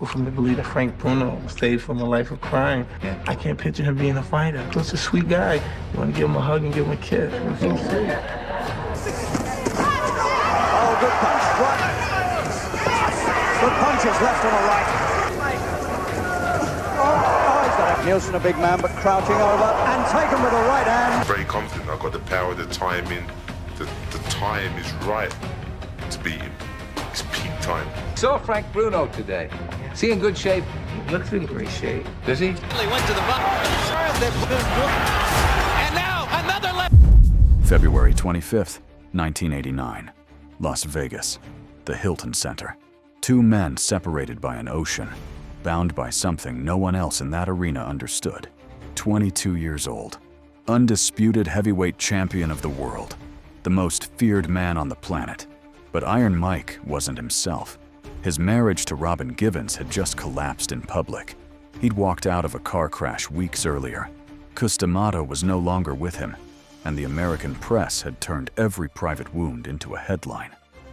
difficult for me to believe that Frank Bruno stayed from a life of crime. I can't picture him being a fighter. He's a sweet guy. You want to give him a hug and give him a kiss. It's so sweet. Oh, good punch. Right. Good punches left and a right. Oh, he's got it. Nielsen, a big man, but crouching over and taken with a right hand. Very confident. I've got the power, the timing. The time is right to beat him. It's peak time. Saw Frank Bruno today. Is he in good shape? He looks in great shape. Does he? He went to the button. And now another left. February 25th, 1989. Las Vegas, the Hilton Center. Two men separated by an ocean, bound by something no one else in that arena understood. 22 years old, undisputed heavyweight champion of the world, the most feared man on the planet. But Iron Mike wasn't himself. His marriage to Robin Givens had just collapsed in public. He'd walked out of a car crash weeks earlier. Custamato was no longer with him, and the American press had turned every private wound into a headline.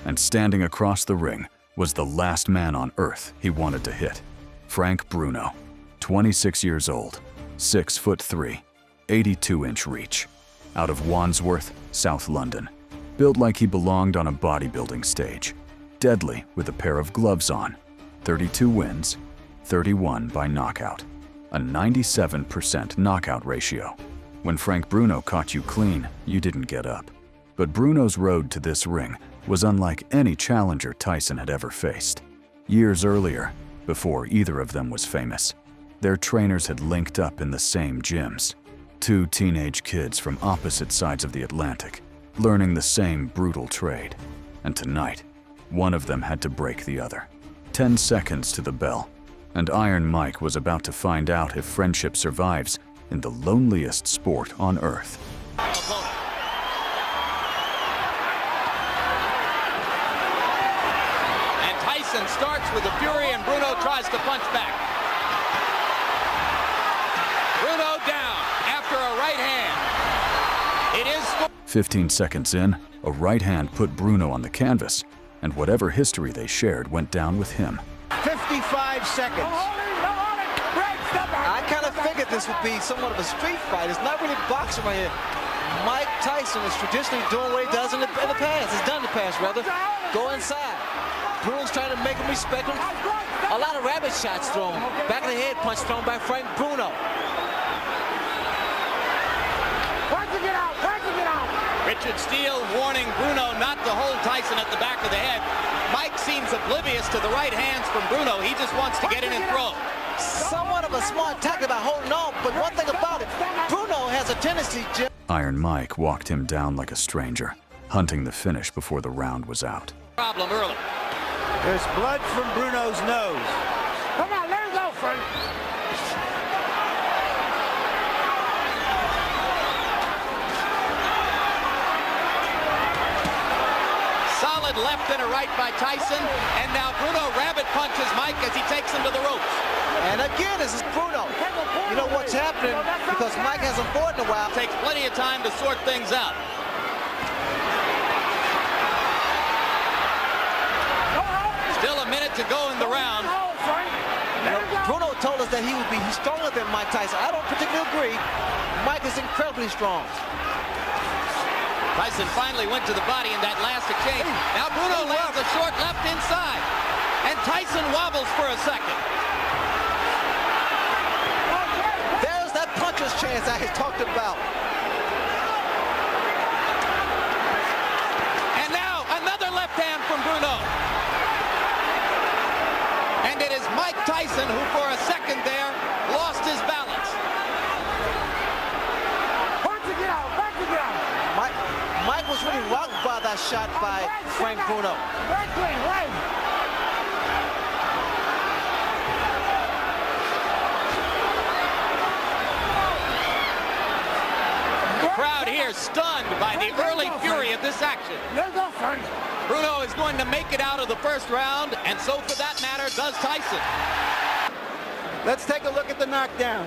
And standing across the ring was the last man on earth he wanted to hit. Frank Bruno, 26 years old, 6'3", 82-inch reach, out of Wandsworth, South London. Built like he belonged on a bodybuilding stage. Deadly with a pair of gloves on. 32 wins, 31 by knockout. A 97% knockout ratio. When Frank Bruno caught you clean, you didn't get up. But Bruno's road to this ring was unlike any challenger Tyson had ever faced. Years earlier, before either of them was famous, their trainers had linked up in the same gyms. Two teenage kids from opposite sides of the Atlantic, learning the same brutal trade. And tonight, one of them had to break the other. 10 seconds to the bell, and Iron Mike was about to find out if friendship survives in the loneliest sport on earth. And Tyson starts with the fury, and Bruno tries to punch back. Bruno down after a right hand. It is 15 seconds in, a right hand put Bruno on the canvas, and whatever history they shared went down with him. 55 seconds. I kind of figured this would be somewhat of a street fight. It's not really boxing right here. Mike Tyson is traditionally doing what he does in the past. He's done in the past, rather. Go inside. Bruno's trying to make him respect him. A lot of rabbit shots thrown. Back of the head punch thrown by Frank Bruno. Richard Steele warning Bruno not to hold Tyson at the back of the head. Mike seems oblivious to the right hands from Bruno. He just wants to get in and throw. Somewhat of a smart tactic about holding on, but one thing about it, Bruno has a tendency, Jim. Iron Mike walked him down like a stranger, hunting the finish before the round was out. Problem early. There's blood from Bruno's nose. Come on, let him go, Frank. Solid left and a right by Tyson, and now Bruno rabbit punches Mike as he takes him to the ropes. And again, this is Bruno. You know what's happening, because Mike hasn't fought in a while. Takes plenty of time to sort things out. Still a minute to go in the round. You know, Bruno told us that he would be stronger than Mike Tyson. I don't particularly agree. Mike is incredibly strong. Tyson finally went to the body in that last exchange. Now Bruno lands a short left inside, and Tyson wobbles for a second. There's that puncher's chance I had talked about. And now another left hand from Bruno. And it is Mike Tyson who for a second there lost his balance. Mike was really rocked by that shot by Frank Bruno. The crowd here stunned by the early fury of this action. Bruno is going to make it out of the first round, and so for that matter does Tyson. Let's take a look at the knockdown.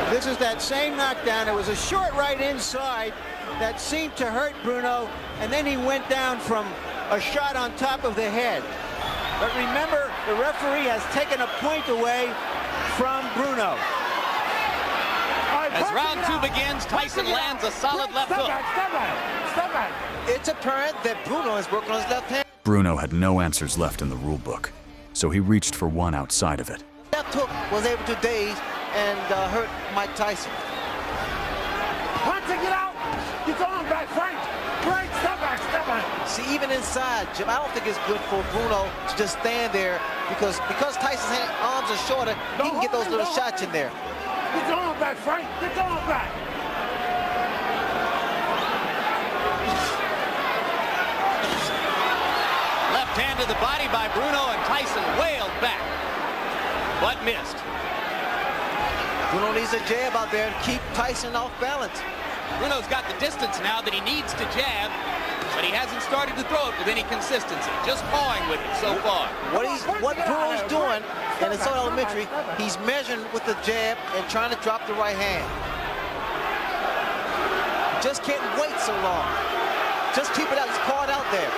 This is that same knockdown. It was a short right inside that seemed to hurt Bruno, and then he went down from a shot on top of the head. But remember, the referee has taken a point away from Bruno. As round 2 begins, Tyson lands a solid left hook. Step back. It's apparent that Bruno is working on his left hand. Bruno had no answers left in the rule book, so he reached for one outside of it. Left hook was able to daze and hurt Mike Tyson. Punch it, get out. Get on back, Frank. Frank, step back. See, even inside, Jim, I don't think it's good for Bruno to just stand there because Tyson's arms are shorter, he can get those little shots in there. Get on back, Frank. Get on back. Left hand to the body by Bruno, and Tyson wailed back, but missed. Bruno needs a jab out there to keep Tyson off balance. Bruno's got the distance now that he needs to jab, but he hasn't started to throw it with any consistency, just pawing with it so far. What Bruno's doing, and it's so elementary, he's measuring with the jab and trying to drop the right hand. Just can't wait so long. Just keep it out, it's caught out there.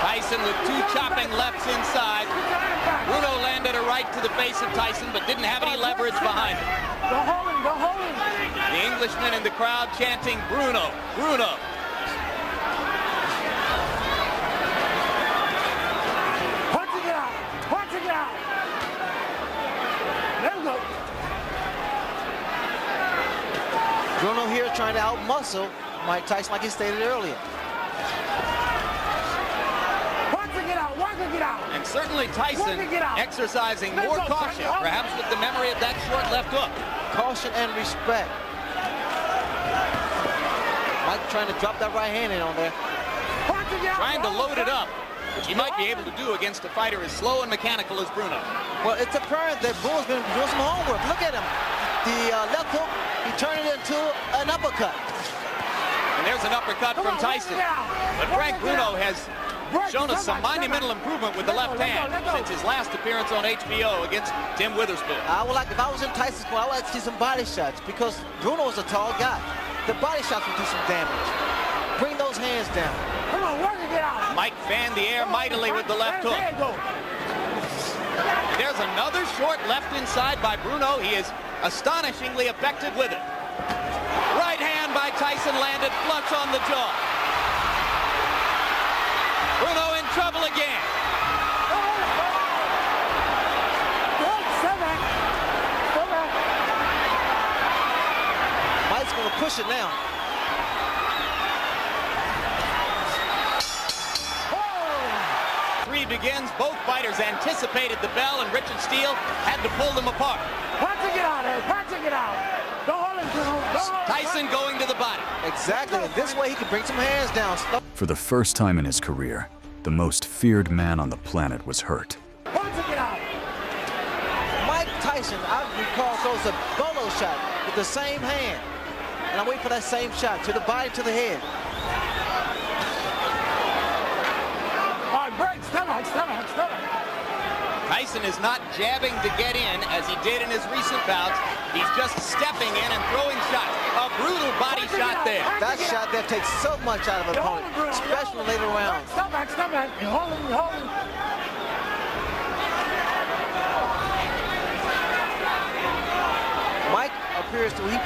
Tyson with 2 chopping lefts inside. Bruno landed a right to the face of Tyson, but didn't have any leverage behind him. Go hold him. The Englishman in the crowd chanting, Bruno, Bruno. Punch it out. There we go. Bruno here trying to outmuscle Mike Tyson like he stated earlier. Get out. And certainly Tyson exercising more caution, perhaps with the memory of that short left hook. Caution and respect. Mike trying to drop that right hand in on there. Trying to load it up, which he might be able to do against a fighter as slow and mechanical as Bruno. Well, it's apparent that Bruno's been doing some homework. Look at him. The left hook, he turned it into an uppercut. And there's an uppercut from Tyson. But Frank Bruno has shown us some monumental improvement with the left hand since his last appearance on HBO against Tim Witherspoon. If I was in Tyson's corner, I would like to see some body shots because Bruno is a tall guy. The body shots will do some damage. Bring those hands down. Come on, work it, get out. Mike fanned the air mightily with the left hook. There's another short left inside by Bruno. He is astonishingly effective with it. Right hand by Tyson landed flush on the jaw. Bruno in trouble again. Mike's going to push it now. Three begins. Both fighters anticipated the bell, and Richard Steele had to pull them apart. Punch it out, punch it out. Don't hold him, Bruno. Tyson going to the body. Exactly, and this way he can bring some hands down. For the first time in his career, the most feared man on the planet was hurt. Punch it out. Mike Tyson, I recall, throws a bolo shot with the same hand. And I wait for that same shot to the body, to the head. All right, break, stomach. Tyson is not jabbing to get in as he did in his recent bouts. He's just stepping in and throwing shots. A brutal body shot there. That shot there takes so much out of an opponent, especially later rounds. Stop back. You're holding. Mike appears to, he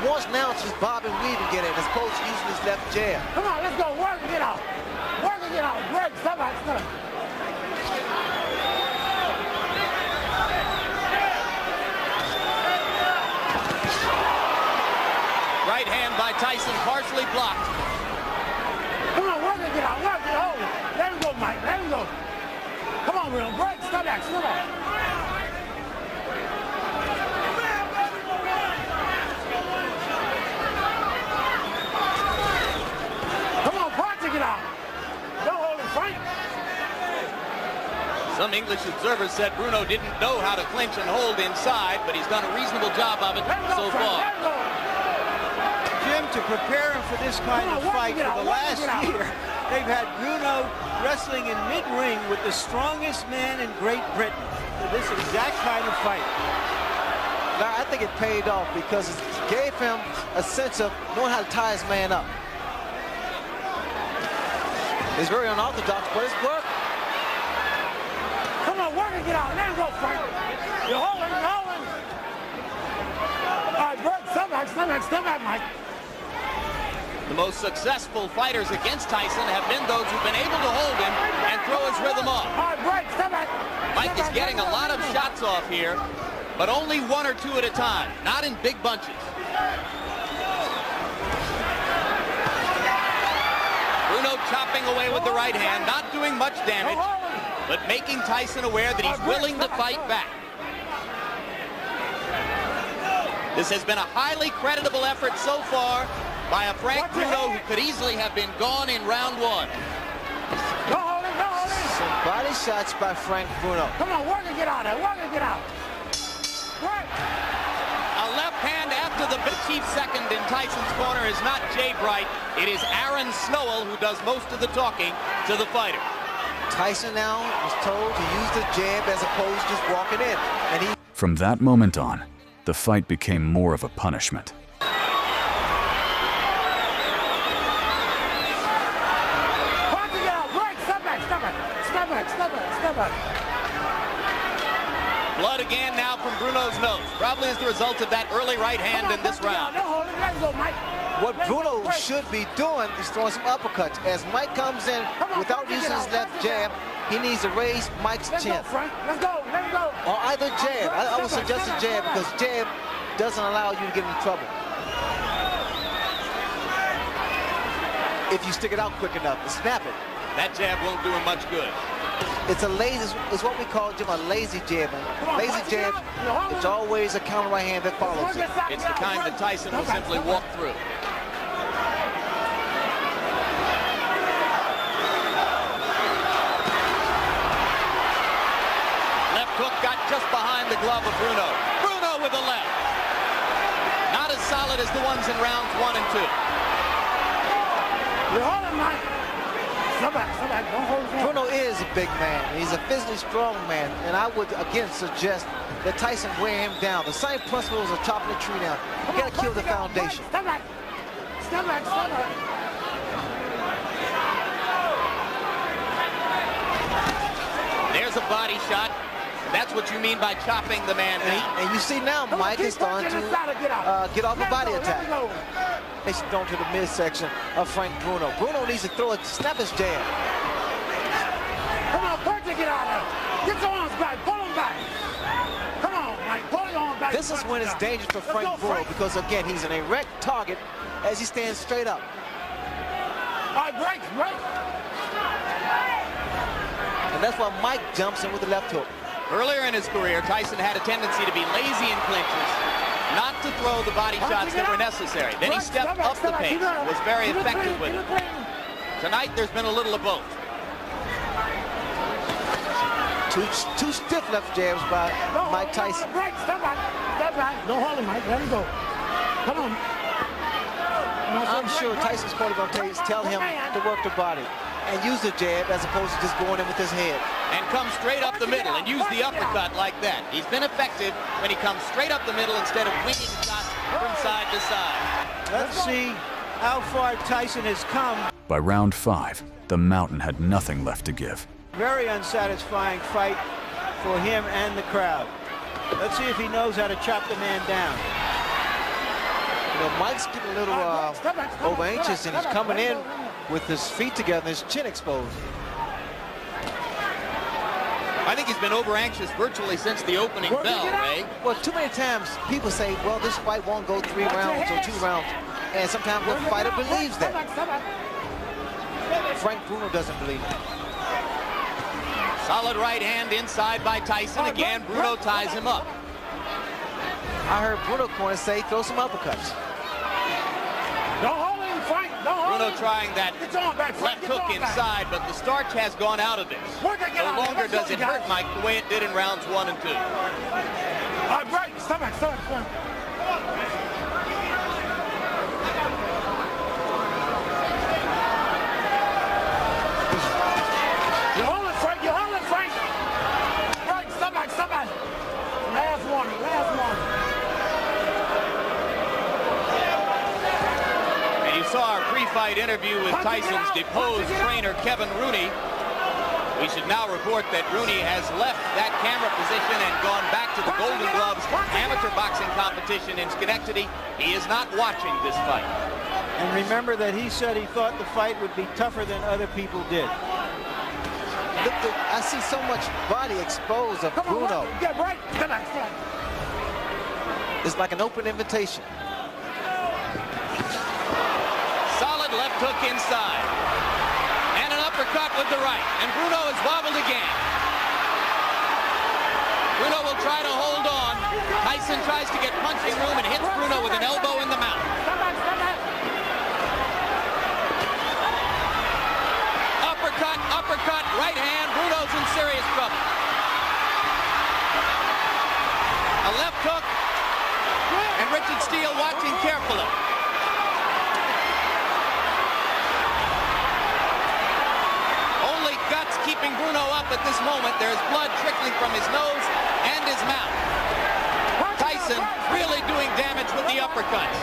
wants now to just bob and weave and get in as opposed to using his left jab. Come on, let's go. Work and get out. Break, stop back. Right hand by Tyson, partially blocked. Come on, work and get out. Hold it. Let him go, Mike. Come on, Bruno. Break, stop back. Come on, punch it out. Don't hold him, Frank. Some English observers said Bruno didn't know how to clinch and hold inside, but he's done a reasonable job of it so far. Jim, to prepare him for this kind of fight for the last year, they've had Bruno wrestling in mid-ring with the strongest man in Great Britain for this exact kind of fight. Now, I think it paid off because it gave him a sense of knowing how to tie his man up. It's very unorthodox, but it's work. Come on, work and get out. Let him go, Frank. You're holding, you're holding. All right, break. Step back, step back, step back, Mike. The most successful fighters against Tyson have been those who've been able to hold him and throw his rhythm off. All right, break. Step back. Mike is getting a lot of shots off here, but only 1 or 2 at a time, not in big bunches. Bruno chopping away with the right hand, not doing much damage, but making Tyson aware that he's willing to fight back. This has been a highly creditable effort so far by a Frank Bruno who could easily have been gone in round 1. Go hold it, go hold it. Some body shots by Frank Bruno. Come on, work and get out there, work and get out. Work. A left hand after the chief second in Tyson's corner is not Jay Bright. It is Aaron Snowell who does most of the talking to the fighter. Tyson now is told to use the jab as opposed to just walking in. And he From that moment on, the fight became more of a punishment. Work and get out, break, step back, step back, step back, step back, step back. Blood again now from Bruno's nose, probably as the result of that early right hand in this round. Don't hold it, let go, Mike. What Bruno should be doing is throwing some uppercuts. As Mike comes in without using his left jab, he needs to raise Mike's Let's chin. go, Frank. Let's go, let go. Or either jab. I would suggest a jab because jab doesn't allow you to get into trouble. If you stick it out quick enough and snap it. That jab won't do him much good. It's a lazy, it's what we call Jim, a lazy jab. Lazy jab, it's always a counter right hand that follows it. It's the kind that Tyson will simply walk through. Left hook got just behind the glove of Bruno. Bruno with the left. Not as solid as the ones in rounds 1 and 2. You're holding, Mike. Step back, don't hold his hand. Bruno is a big man. He's a physically strong man. And I would, again, suggest that Tyson wear him down. The same principles of chopping the tree down. You got to kill the foundation. Step back. Step back, step back. There's a body shot. That's what you mean by chopping the man down. And you see now, Mike is starting to get off a body attack. He's thrown to the midsection of Frank Bruno. Bruno needs to snap his jab. Come on, Bert, get out of there. Get your arms back, pull them back. Come on, Mike, pull your arms back. This is when it's dangerous for Frank Bruno because, again, he's an erect target as he stands straight up. All right, break. And that's why Mike jumps in with the left hook. Earlier in his career, Tyson had a tendency to be lazy in clinches, not to throw the body shots that were necessary. Then he stepped up the pace, was very effective with it. Tonight, there's been a little of both. Two stiff left jabs by Mike Tyson. Break, step back. Don't hold him, Mike, let him go. Come on. I'm sure Tyson's corner going to tell him to work the body and use the jab as opposed to just going in with his head. And come straight up the middle and use the uppercut like that. He's been effective when he comes straight up the middle instead of winging shots from side to side. Let's see how far Tyson has come. By round 5, the Mountain had nothing left to give. Very unsatisfying fight for him and the crowd. Let's see if he knows how to chop the man down. You know, Mike's getting a little over anxious and he's coming in with his feet together and his chin exposed. I think he's been over anxious virtually since the opening bell, Ray. Well, too many times people say, well, this fight won't go 3 rounds or 2 rounds. And sometimes the fighter believes that. Frank Bruno doesn't believe it. Solid right hand inside by Tyson. Again, Bruno ties him up. I heard Bruno corner say, throw some uppercuts. Don't hold him, Frank. Don't hold him. Bruno trying that Get your arm back, Frank. left hook inside, but the starch has gone out of this. No longer does it hurt Mike the way it did in rounds 1 and 2. All right, break. Step back. You're holding, Frank. Break. Step back. Last warning. And you saw our pre-fight post-fight interview with Tyson's deposed trainer, Kevin Rooney. We should now report that Rooney has left that camera position and gone back to the Golden Gloves amateur boxing competition in Schenectady. He is not watching this fight. And remember that he said he thought the fight would be tougher than other people did. Look, I see so much body exposed of Bruno. Get right. It's like an open invitation. Solid left hook inside. And an uppercut with the right. And Bruno is wobbled again. Bruno will try to hold on. Tyson tries to get punching room and hits Bruno with an elbow in the mouth. Uppercut, right hand. Bruno's in serious trouble. A left hook. And Richard Steele watching carefully. Only guts keeping Bruno up at this moment. There's blood trickling from his nose and his mouth. Tyson really doing damage with the uppercuts.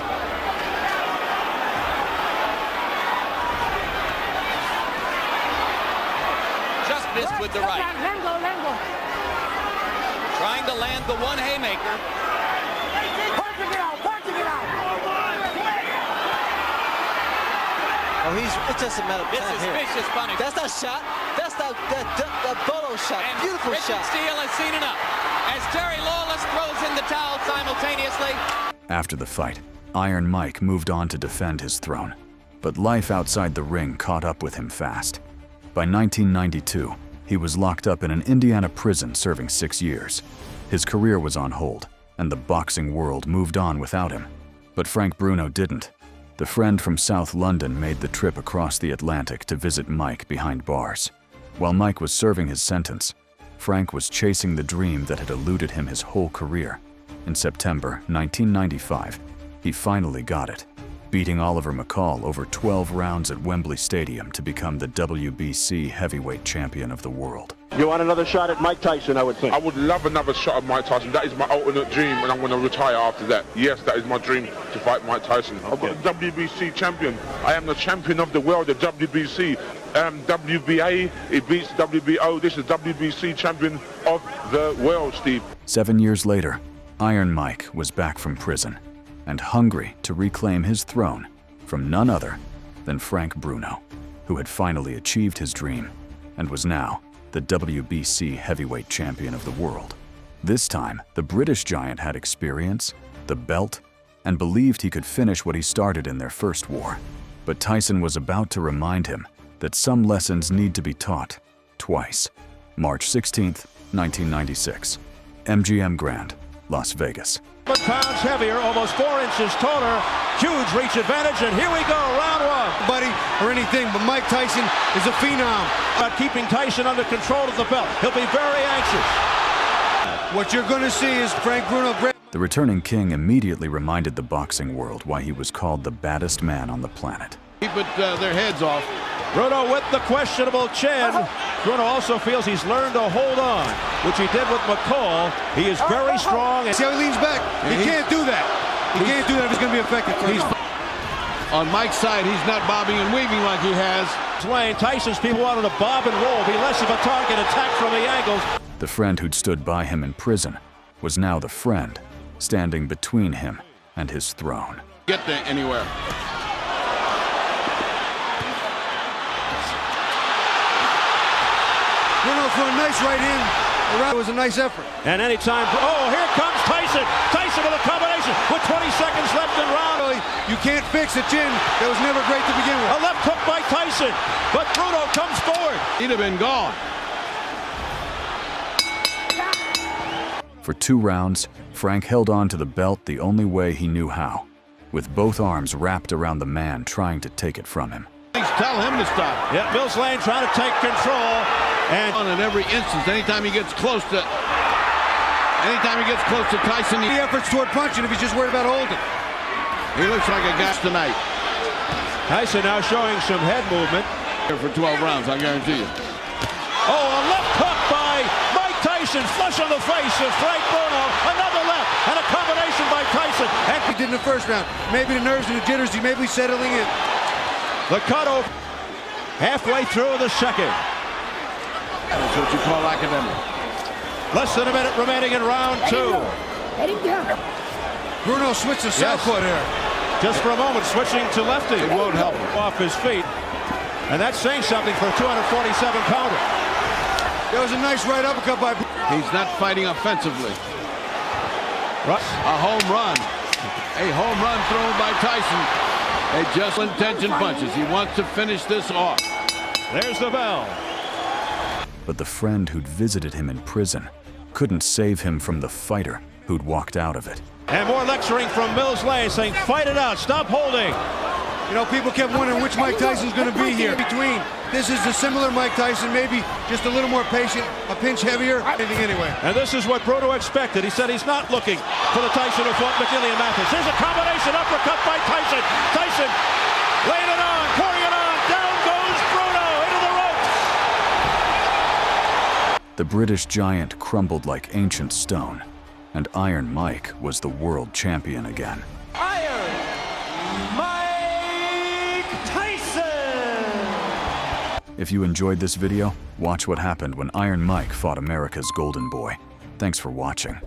Just missed with the right. Trying to land the one haymaker. Oh, it's just a matter of This time is here. vicious punishment. That's not shot. That's that Bolo shot. And Beautiful Richard shot. Steele has seen enough. As Terry Lawless throws in the towel simultaneously. After the fight, Iron Mike moved on to defend his throne, but life outside the ring caught up with him fast. By 1992, he was locked up in an Indiana prison serving 6 years. His career was on hold, and the boxing world moved on without him. But Frank Bruno didn't. The friend from South London made the trip across the Atlantic to visit Mike behind bars. While Mike was serving his sentence, Frank was chasing the dream that had eluded him his whole career. In September 1995, he finally got it, beating Oliver McCall over 12 rounds at Wembley Stadium to become the WBC heavyweight champion of the world. You want another shot at Mike Tyson, I would think. I would love another shot at Mike Tyson. That is my ultimate dream, and I'm going to retire after that. Yes, that is my dream, to fight Mike Tyson. Okay. I'm the WBC champion. I am the champion of the world, the WBC. WBA, it beats WBO. This is WBC champion of the world, Steve. 7 years later, Iron Mike was back from prison and hungry to reclaim his throne from none other than Frank Bruno, who had finally achieved his dream and was now the WBC heavyweight champion of the world. This time, the British giant had experience, the belt, and believed he could finish what he started in their first war. But Tyson was about to remind him that some lessons need to be taught twice. March 16th, 1996. MGM Grand, Las Vegas. Pounds heavier, almost 4 inches taller, huge reach advantage, and here we go, round one. Buddy, or anything, but Mike Tyson is a phenom. About keeping Tyson under control of the belt. He'll be very anxious. What you're going to see is Frank Bruno. The returning king immediately reminded the boxing world why he was called the baddest man on the planet. Keep their heads off. Bruno with the questionable chin. Bruno also feels he's learned to hold on, which he did with McCall. He is very strong. See how he leans back? He can't do that. He can't do that if he's going to be effective. On Mike's side, he's not bobbing and weaving like he has. Lane, Tyson's people wanted to bob and roll, be less of a target, attack from the angles. The friend who'd stood by him in prison was now the friend standing between him and his throne. Get there anywhere. Bruno for a nice right hand. It was a nice effort. And anytime, oh, here comes Tyson. Tyson with a combination with 20 seconds left in round. You can't fix a chin that was never great to begin with. A left hook by Tyson, but Bruno comes forward. He'd have been gone. For 2 rounds, Frank held on to the belt the only way he knew how, with both arms wrapped around the man trying to take it from him. Tell him to stop. Yeah, Mills Lane trying to take control. And on in every instance, anytime he gets close to Tyson, the efforts toward punching if he's just worried about holding. He looks like a gas tonight. Tyson now showing some head movement. For 12 rounds, I guarantee you. Oh, a left hook by Mike Tyson, flush on the face of Frank Bruno. Another left, and a combination by Tyson. And he did in the first round. Maybe the nerves and the jitters, he may be settling in. The cutover. Halfway through the second. That's what you call academic. Less than a minute remaining in round 2. Bruno switched to southpaw there. Just for a moment, switching to lefty. It won't help him. Off his feet. And that's saying something for a 247-pounder. That was a nice right uppercut by Bruno. He's not fighting offensively. A home run. A home run thrown by Tyson. A just intention punches. He wants to finish this off. There's the bell. But the friend who'd visited him in prison couldn't save him from the fighter who'd walked out of it. And more lecturing from Mills Lay saying, fight it out, stop holding. You know, people kept wondering which Mike Tyson's going to be here. Between, this is a similar Mike Tyson, maybe just a little more patient, a pinch heavier, anything anyway. And this is what Bruno expected. He said he's not looking for the Tyson who fought McGinley and Mathis. Here's a combination uppercut by Tyson. Tyson laying it on, pouring it on. Down goes Bruno into the ropes. The British giant crumbled like ancient stone, and Iron Mike was the world champion again. Iron Mike Tyson! If you enjoyed this video, watch what happened when Iron Mike fought America's Golden Boy. Thanks for watching.